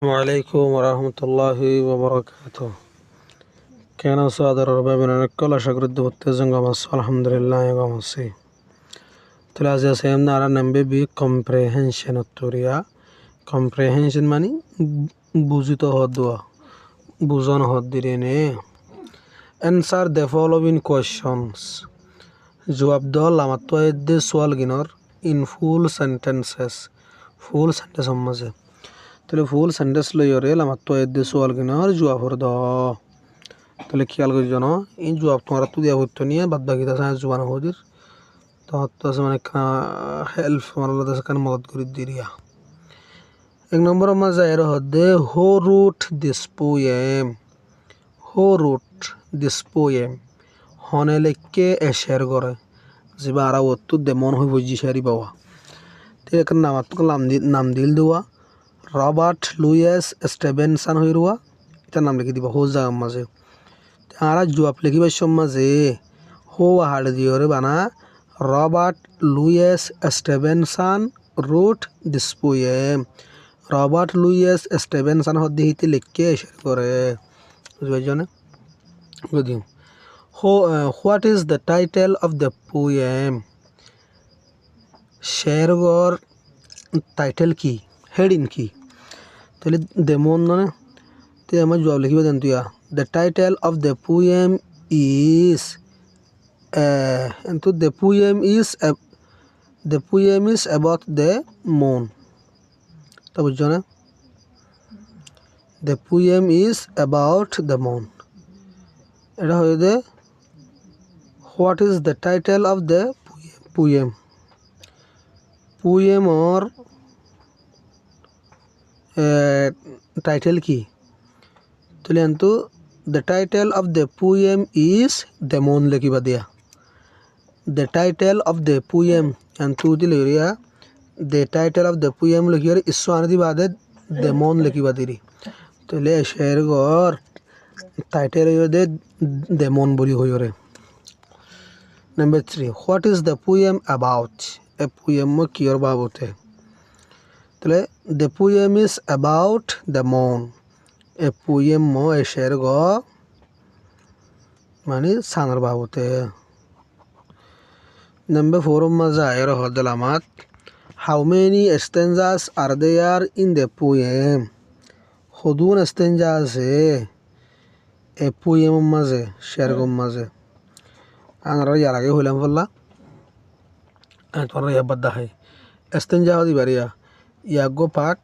ওয়ালাইকুম রহমতুল্লাহি ওবরাকাত। কেন সাদর রবাবিন অনেকল আশা করি দুবতে জঙ্গমাস আলহামদুলিল্লাহ গমাসি তাহলে আজ আছে আমরা আর নামবে বি কম্প্রেহেনশন উত্তরিয়া। কম্প্রেহেনশন মানে বুঝিত হদ দেওয়া, বুঝন হদ দিলে নে। অ্যান্সার দ্য ফলোইং কোয়েশ্চনস, জবাব দাও লামাত দে সোয়াল গিনর in full sentences. Full sentence মাঝে তাহলে ফুল সেন্টেন্স লইরে লামাত দে সোয়াল গিনর জবাব হর দ। তাহলে খেয়াল করি জন এই জবাব তোমার তো দেওয়া হইতো নিয়ে বাদ বাকি আছে জবান হদির তখন তো আছে মানে হেল্প আমার কানে মদত করে দিরিয়া। এক নম্বর মাঝে এর হদে হো রুট দিস পোয়েম। হো রুট দিস পোয়েম হনে লেখকে এশের করে যেবা আর অত্তু দেমন হয়ে বুঝি সারি বাবা। তো এখানে নাম দিল দেওয়া রবার্ট লুইস স্টিভেনসন হয়ে রুয়া এটার নাম লিখে দিবা হো জায়গার মাঝে। আর জবাব লিখিবার মাঝে হো হাড় দিওরে বানা Robert Louis Stevenson wrote this poem. Robert Louis Stevenson হদ্দি হিতে লিখকে এশের করে বুঝবাইজনে বুঝিম। What is the title of the poem? শেরগর টাইটেল কি, হেডিং কি? তাহলে দেমন মানে তো আমার জবাব লিখিবে দেন তুইয়া the title of the poem is কিন্তু the poem is about the moon. তা বুঝছো না? The poem is about the moon এটা হয়ে দে what is the title of the poem. পোয়েমর টাইটেল কি? তাহলে কিন্তু the title of the poem is the moon লিখিবা দিয়া। The title of the poem কিন্তু দিলে the title of the poem লিখিয়ে ইস্যু আনে দিবা দে দ্য মুন লিখিবা দিরি। তাহলে শের ঘর টাইটেল হয়ে দে দ্য মুন বলি হয়ে। Number 3 what is the poem about? এ পোয়েম কিয়র বাবতে? তাহলে the poem is about the moon. এ পোয়েম এ শের গ মানে সানার বাবতে। নাম্বার 4 মাঝে এর হদলামাত how many stanzas are there in the poem? সদুন স্টেঞ্জা আছে এ পোয়েম মাঝে শের গম মাঝে। আমরা ইয়ার আগে হইলাম বললা তোমরা ইয়ার বাদ দেখাই স্টেঞ্জা হদি বাড়িয়া ইয়াগো পাট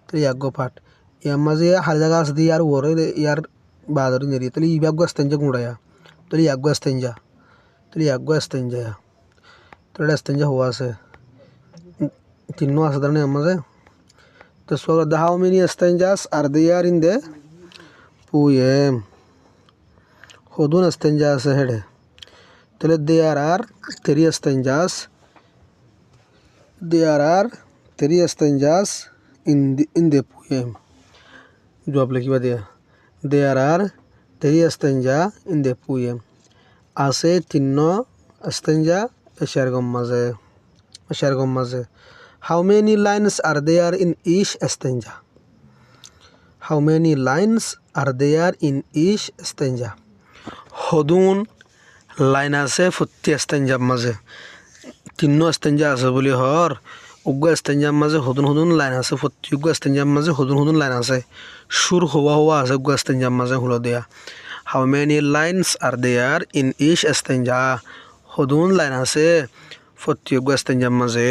তো ইয়াগো পাট ইয়ার মাঝে হাল জায়গা আছে দিয়ে আর ওরে ইয়ার বাদরি নেরি তাহলে ইয়াগো স্টেঞ্জা গুঁড়ায়া তাহলে ইয়াগো স্টেঞ্জা তাহলে স্টেঞ্জা হওয়া আছে তিন্ন আছে তার আমার মাঝে। তো so the how many stanzas are there in the poem? সদুন স্টেঞ্জা আছে হেডে তাহলে দেয়ার আর 3 স্টেঞ্জাস in the poem. জবাব লিখিবা দিয়া there are 3 stanza in the poem আছে 3 স্টেঞ্জা শেরগম মাঝে। How many lines are there in each stanza? How many lines are there in each stanza? সদুন লাইন আছে প্রতি স্টেঞ্জার মাঝে 3 স্টেঞ্জা আছে বলি হর উগ্র স্টেঞ্জার মাঝে সদুন লাইন আছে প্রতি উগ্র স্টেঞ্জার মাঝে সদুন লাইন আছে সুর হওয়া আছে উগ্র স্টেঞ্জার মাঝে হলো দেয়া। How many lines are there in each stanza? সদুন লাইন আছে প্রতি উগ্র স্টেঞ্জার মাঝে।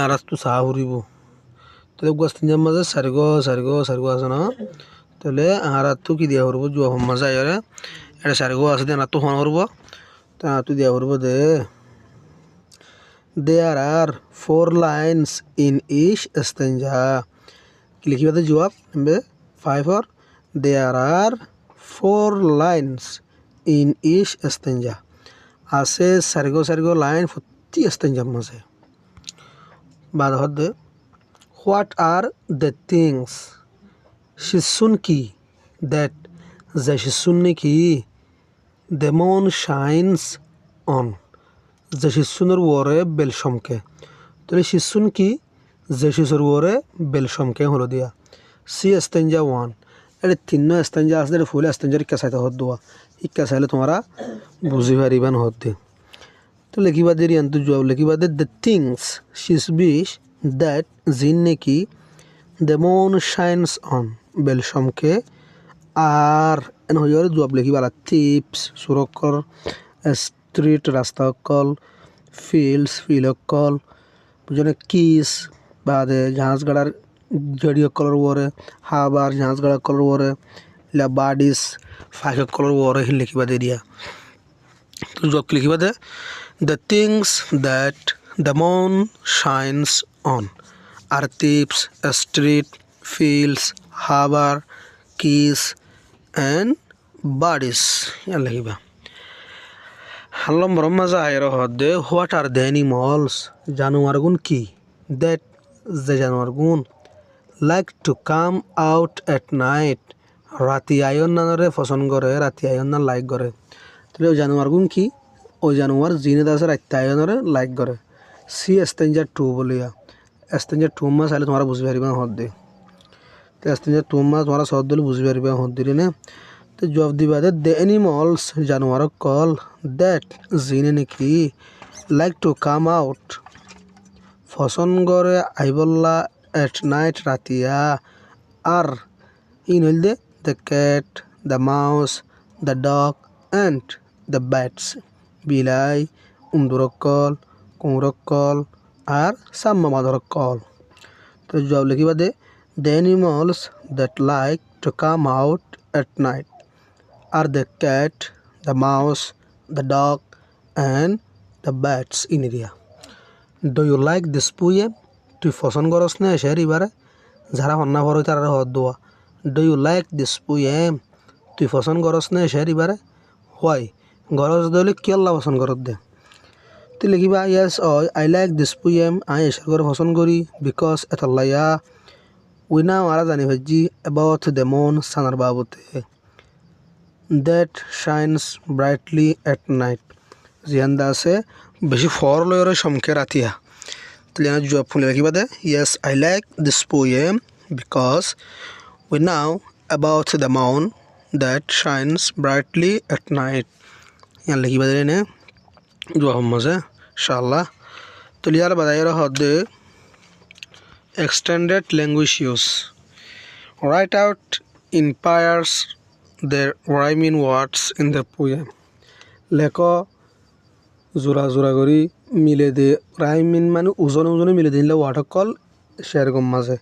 আর তো চাহ ফুরিব তাহলে উগ্র স্টেঞ্জার মাঝে সারিগ আছে না? তাহলে আর তো কি দিয়া ফুরব জবাব মাঝে আয়রে এটা সারিগ আছে দিয়ে তো ফোন করব তা তুই দিয়া ফুরব দে there are 4 lines in each stanza কি লিখিবা দে জবাব নাম্বার 5 আর there are 4 lines in each stanza আছে সারিগ লাইন প্রতি স্টেঞ্জার মাঝে। বাদ হদে হোয়াট আর দ্য থিংস শিশুন কি দ্যাট যে শিশুন নাকি দ্য মুন শাইনস অন যে শিশুনের ওরে বেল সমকে তাহলে শিশুন কি যে শিশুর ওরে বেলসমকে হলো দিয়া সি এস্তেঞ্জা ওয়ান এটা তিন্ন এস্তেঞ্জা আছে ফুল এস্তেঞ্জার ইক্কা চাইতে হত দোয়া ইক্কা চাইলে তোমরা বুঝি পারিবান হতে তো লিখিবা দিয়ে রিয়ান তো জবাব লিখিবা দে দ্য থিংস শিস বিশ দ্যাট জিন নাকি দ্য মুন শাইনস অন বেলসমকে আর এন হয়ে যাবে জবাব লিখিবা টিপস সুরক্ষর স্ট্রিট রাস্তা অকল ফিল্ডস ফিল অকল বুঝলে কিস বাদে জাহাজ গাড়ার জড়িয়ে কলর ওরে হাবার জাহাজ গাড়ার কলর ওরে লা বাডিস ফাইক কলর ওরে হিন লিখিবা দে দিয়া তো জবাব লিখিবা দে the things that the moon shines on are tips street fields harbour quays and birdies ইয়ান লিখিবা হাল্লম ব্রহ্মাজা আয়ের হদে হোয়াট আর দ্য অ্যানিমলস জানোয়ার গুণ কি দ্যাট যে জানোয়ার গুণ like to come out at night রাতি আয়ন নানরে পছন্দ করে রাতি আয়ন না লাইক করে তাহলে ওই জানোয়ার গুণ কি ওই জানোয়ার জিনে দাসে রাতি আয়নরে লাইক করে সি এস্তেঞ্জার টু বলিয়া এস্তেঞ্জার টু মাস আইলে তোমরা বুঝি পারিবা হদ দে তো এস্তেঞ্জার টু মাস তোমরা সদ দিলে বুঝি পারিবা হদ দিলে না তো জবাব দিবা দে দ্য অ্যানিমলস জানোয়ার কল দ্যাট জিনে নাকি লাইক টু কাম আউট পছন্দ করে আইবল্লা এট নাইট রাতিয়া আর ইন হইল দে the cat the mouse the dog and the bats বিলাই উন্দুরকল কুমরকল আর সাম্মা মাদরকল তো জবাব লিখিবা দে the animals that like to come out at night are the cat the mouse the dog and the bats ইন এরিয়া do you like this poem তুই পছন্দ করস না এসে এবারে যারা হন্না ভর তারা হদ দোয়া do you like this poem তুই পছন্দ করস না এসে এবারে হোয়াই গরজ দলে কি আল্লাহ পছন্দ করত দে তুই লিখিবা yes I like this poem আই এসে করে পছন্দ করি বিকজ এতল্লাইয়া উই নাও আরা জানি ভাজি অ্যাবাউট দ্য মুন সানার বাবুতে that shines brightly at night জিয়ান্দা আছে বেশি ফর লয়রে সমকে রাতিয়া তাহলে জবাব ফুলে লিখিবা দে yes I like this poem because we know about the moon that shines brightly at night ইয়ান লিখিবা দে নে জবাব মজা ইনশাআল্লাহ তো লিয়ার বাদায়ের হদে extended language use write out in pairs their rhyming words in the poem লেখো জোড়া জোড়া করি মিলে দে রাইমিন মানে ওজনে ওজনে মিলে দিলে ওয়াট কল সেরকম মাঝে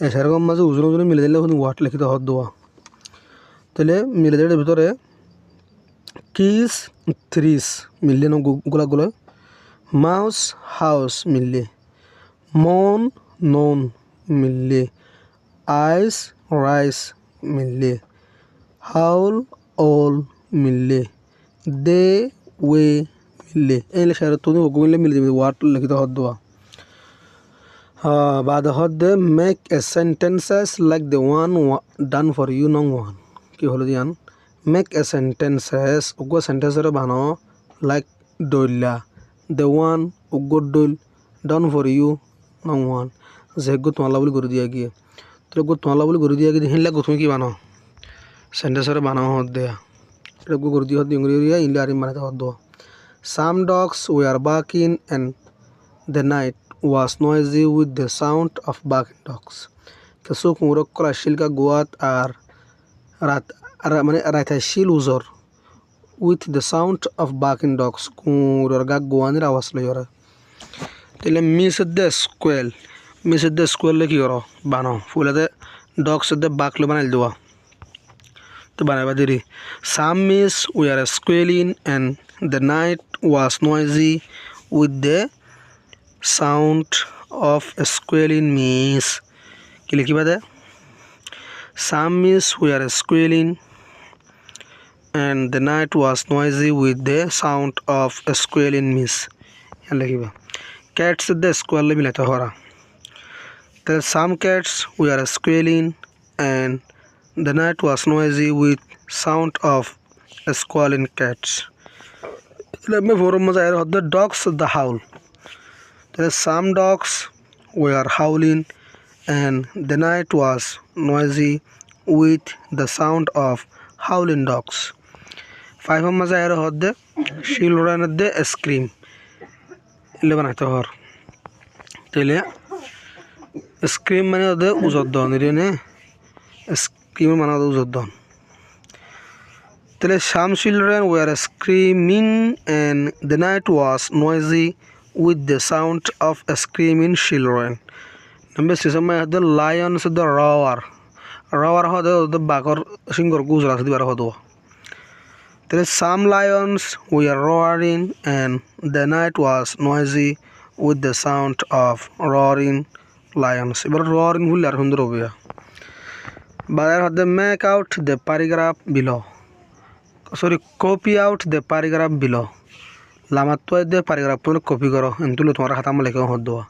সেরকম মাঝে ওজনে ওজনে মিলে দিলে ওয়াট লিখিত হদ দোয়া তাহলে মিলে দেওয়ার ভিতরে কিস থ্রিস মিললে না গুলাগুলো মাউস হাউস মিললে মন নন মিললে আইস রাইস মিললে হাউল অল মিললে দে ওয়ে মিললে এই লেখার তুমি মিললে মিলে দেবে ওয়াট লিখিত হদ দোয়া بعد হদ make a sentences like the one done for you নং ওয়ান কি হলো দিয়ান মেক এ সেন্টেন্সেস উগ্র সেন্টেন্সের বানো লাইক দইলা দ্য ওয়ান উগ্র দইল ডান ফর ইউ নং ওয়ান যেগো তোমালা বলে করে দিয়া গিয়ে তো গো তোমালা বলে করে দিয়া গিয়ে হিনলা গো তুমি কি বানো সেন্টেন্সের বানো হদ দেয়া এটা গো করে দিয়া হদ ইংরেজিয়া ইনলে আরিম বানাতে হদ দোয়া Some dogs were barking and the night was noisy with the sound of barking dogs. কিছু কুমরক কলা শিলকা গোয়াত আর মানে রাইতাশীল উজর with the sound of barking dogs কুমরর গা গোয়ানের আওয়াজ লই ওরা তাহলে মিস দ্য স্কোয়েল কি করো বানাও ফুলাতে ডগস দে বাক লো বানাইল দেওয়া তো বানাইবা দেরি some miss we are squealing and the night was noisy with the sound of a squealing miss কি লিখিবা দে some miss were squealing and the night was noisy with the sound of a squealing miss ইয়ান লিখিবা cats the squeal মিলাতে হরা তাহলে some cats were squealing and the night was noisy with sound of a squealing cats Let me for the dogs the howl. There are some dogs were howling and the night was noisy with the sound of howling dogs. Five maza ero hodde children de scream. Ile banate hor. Tele scream মানে হদে উজদ্দন রে scream মানে হদে উজদ্দন. Tele some children were screaming and the night was noisy with the sound of screaming children. Number 6 হদে lions the roar হদে বাঘর সিংহর গুজরা দিবার হদো. Tele some lions were roaring and the night was noisy with the sound of roaring lions. এবার roaring হইলে আর সুন্দর হবে. বাজার হদে make out the paragraph below. Copy out the paragraph below. লামাতো দে paragraph তোমরা কপি করো এন্তুলো তোমার খাতা আমা লেখা হদ দেওয়া.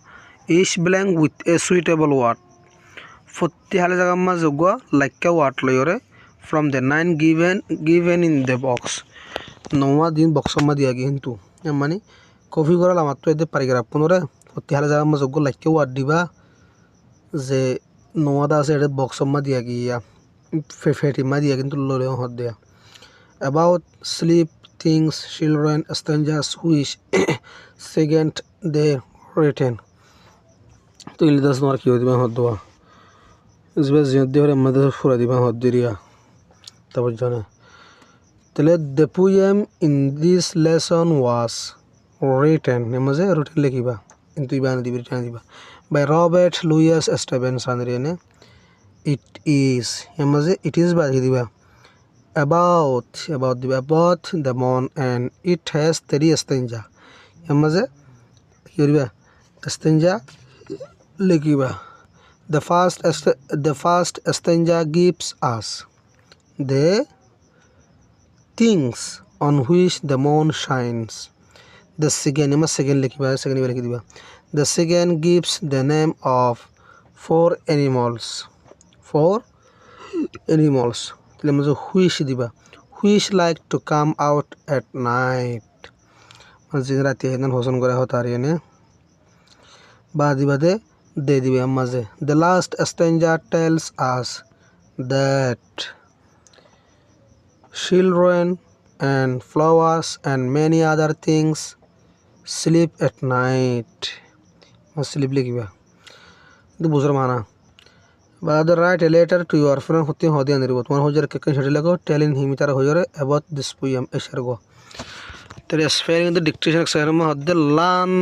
Each blank with a suitable word. প্রতি হালে জায়গা মা যোগ্য লাইকা ওয়ার্ড লয়রে from the 9 given in the box. নওয়া দিন বক্স মা দিয়া কিন্তু মানে কপি করা লামাতো দে paragraph তোমরা প্রতি হালে জায়গা মা যোগ্য লাইকা ওয়ার্ড দিবা যে নওয়াদা আছে এটা বক্স মা দিয়া গিয়া ফেফেটি মা দিয়া কিন্তু ললে হদ দেয়া. About sleep things children strangers wish second they written. তো ইলি দাস নোয়ার কি দিবা হদ দেওয়া ইসবে জিয়দ দেওয়ার আমাদের ফুরা দিবা হদ দিরিয়া তারপর জানে তাহলে the poem in this lesson was written এমজে written লিখিবা কিন্তু ইবা না দিবা by Robert Louis Stevenson রেনে it is এমজে it is বা দিবা about the moon and it has 3 stanza এমজে কি দিবা stanza লিখিবা the first stanza gives us the things on which the moon shines. The second লিখিবা লিখি দিবা the second gives the name of 4 animals তাহলে মজা which দিবা which like to come out at night মানে রাতে হেন হোসন করে হতার এনে বা দিবা দে দিবে মাঝে the last stanza tells us that children and flowers and many other things sleep at night sleep লিখিবা কিন্তু বুঝর মানা বা write a letter to your friend হতে হদিয়া নিব তোমার হজার কে সেটা লাগো telling him তার হজারে about this poem এসরগো তাহলে spelling the dictation exercise মা হদে learn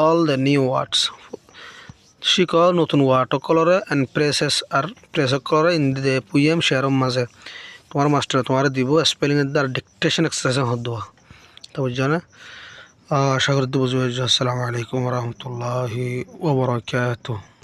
all the new words শিখো নতুন ওয়ার্ড কলরে এন্ড প্রেসেস আর প্রেস করে ইন দ্য পোয়েম শেয়ারম মাঝে তোমার মাস্টার তোমার দিব স্পেলিং এর দ্বারা ডিকটেশন এক্সারসাইজ হদবা তো বুঝছনা আশা করি বুঝবে। আসসালামু আলাইকুম ওয়া রাহমাতুল্লাহি ওয়া বারাকাতুহু।